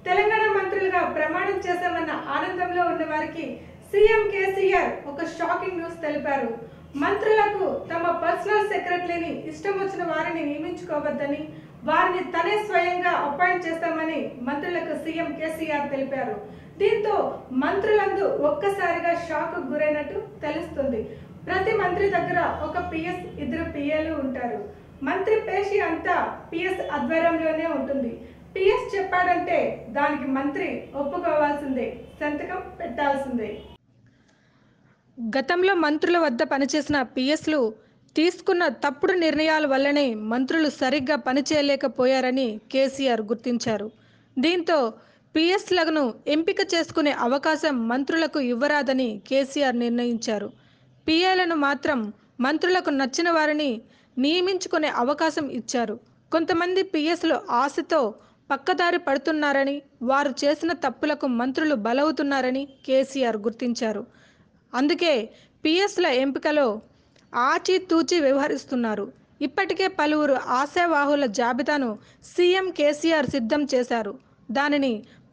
తెలంగాణ మంత్రులుగా ప్రమాణం చేశామన్న ఆనందంలో ఉన్న వారికి సీఎం కేసీఆర్ ఒక షాకింగ్ న్యూస్ తెలిపారు. మంత్రులకు తమ పర్సనల్ సెక్రటరీని ఇష్టం వచ్చిన వారిని నియమించుకోవద్దని, వారిని తనే స్వయంగా అపాయింట్ చేస్తామని మంత్రులకు సీఎం కేసీఆర్ తెలిపారు. దీంతో మంత్రులందు ఒక్కసారిగా షాక్ గురైనట్టు తెలుస్తుంది. ప్రతి మంత్రి దగ్గర ఒక పిఎస్, 2 పిఏలు ఉంటారు. మంత్రి పేషి అంతా పిఎస్ ఆధ్వర్యంలోనే ఉంటుంది. పిఎస్ చెప్పాడంటే దానికి మంత్రి ఒప్పుకోవాల్సిందే, సంతకం పెట్టాల్సిందే. గతంలో మంత్రుల వద్ద పనిచేసిన పిఎస్లు తీసుకున్న తప్పుడు నిర్ణయాల వల్లనే మంత్రులు సరిగ్గా పనిచేయలేకపోయారని కేసీఆర్ గుర్తించారు. దీంతో పిఎస్లను ఎంపిక చేసుకునే అవకాశం మంత్రులకు ఇవ్వరాదని కేసీఆర్ నిర్ణయించారు. పిఏలను మాత్రం మంత్రులకు నచ్చిన వారిని నియమించుకునే అవకాశం ఇచ్చారు. కొంతమంది పిఎస్లు ఆశతో పక్కదారి పడుతున్నారని, వారు చేసిన తప్పులకు మంత్రులు బలవుతున్నారని కేసీఆర్ గుర్తించారు. అందుకే పిఎస్ల ఎంపికలో ఆచితూచి వ్యవహరిస్తున్నారు. ఇప్పటికే పలువురు ఆశావాహుల జాబితాను సీఎం కేసీఆర్ సిద్ధం చేశారు. దానిని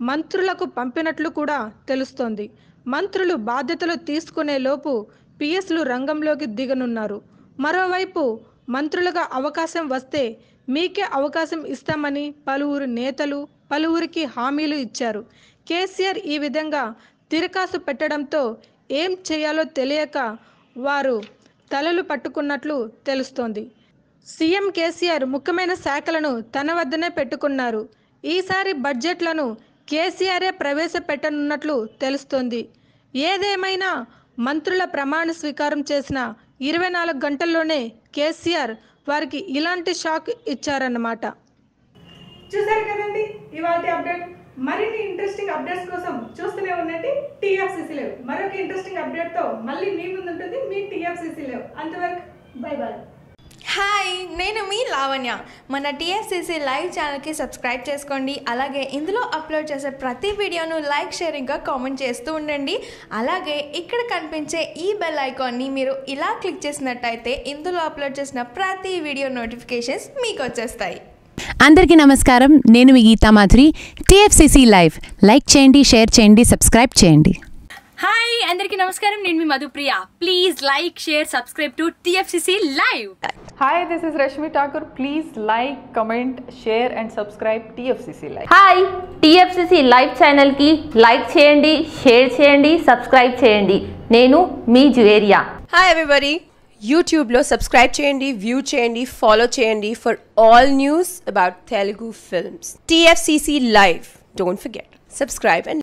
మంత్రులకు పంపినట్లు కూడా తెలుస్తోంది. మంత్రులు బాధ్యతలు తీసుకునే లోపు పిఎస్లు రంగంలోకి దిగనున్నారు. మరోవైపు మంత్రులుగా అవకాశం వస్తే మీకే అవకాశం ఇస్తామని పలువురు నేతలు పలువురికి హామీలు ఇచ్చారు. కేసీఆర్ ఈ విధంగా తిరకాసు పెట్టడంతో ఏం చేయాలో తెలియక వారు తలలు పట్టుకున్నట్లు తెలుస్తోంది. సీఎం కేసీఆర్ ముఖ్యమైన శాఖలను తన వద్దనే పెట్టుకున్నారు. ఈసారి బడ్జెట్లను కేసీఆరే ప్రవేశపెట్టనున్నట్లు తెలుస్తోంది. ఏదేమైనా మంత్రుల ప్రమాణ స్వీకారం చేసిన 24 గంటల్లోనే కేసీఆర్ వారికి ఇలాంటి షాక్ ఇచ్చారన్నమాట. చూసారు కదండి ఇవాల్టి అప్డేట్. మరిన్ని ఇంట్రెస్టింగ్ అప్డేట్స్ కోసం చూస్తూనే ఉండండి టీఎఫ్సీసీ లైవ్. మరొక ఇంట్రెస్టింగ్ అప్డేట్ తో మళ్ళీ మీ ముందు ఉంటుంది మీ టీఎఫ్సీసీ లైవ్. అంతవరకు బై బై. హాయ్, నేను మీ లావణ్య. మన టీఎఫ్సీసీ లైవ్ ఛానల్కి సబ్స్క్రైబ్ చేసుకోండి. అలాగే ఇందులో అప్లోడ్ చేసే ప్రతి వీడియోను లైక్, షేర్ ఇంకా కామెంట్ చేస్తూ ఉండండి. అలాగే ఇక్కడ కనిపించే ఈ బెల్ ఐకాన్ని మీరు ఇలా క్లిక్ చేసినట్టయితే ఇందులో అప్లోడ్ చేసిన ప్రతి వీడియో నోటిఫికేషన్స్ మీకు వచ్చేస్తాయి. అందరికీ నమస్కారం, నేను మీ Geetha Madhuri. TFCC live like చేయండి, షేర్ చేయండి, సబ్స్క్రైబ్ చేయండి. హాయ్, అందరికీ నమస్కారం, నేను మీ Madhupriya. Please like, share, subscribe to TFCC live. Hi, this is Rashmi Thakur. Please like, comment, share and subscribe TFCC Live. Hi, TFCC Live channel ki like cheyandi, share cheyandi, subscribe cheyandi. Nenu me Juveria. Hi everybody. YouTube లో subscribe చేయండి, view చేయండి, follow చేయండి for all news about Telugu films. TFCC Live. Don't forget. Subscribe and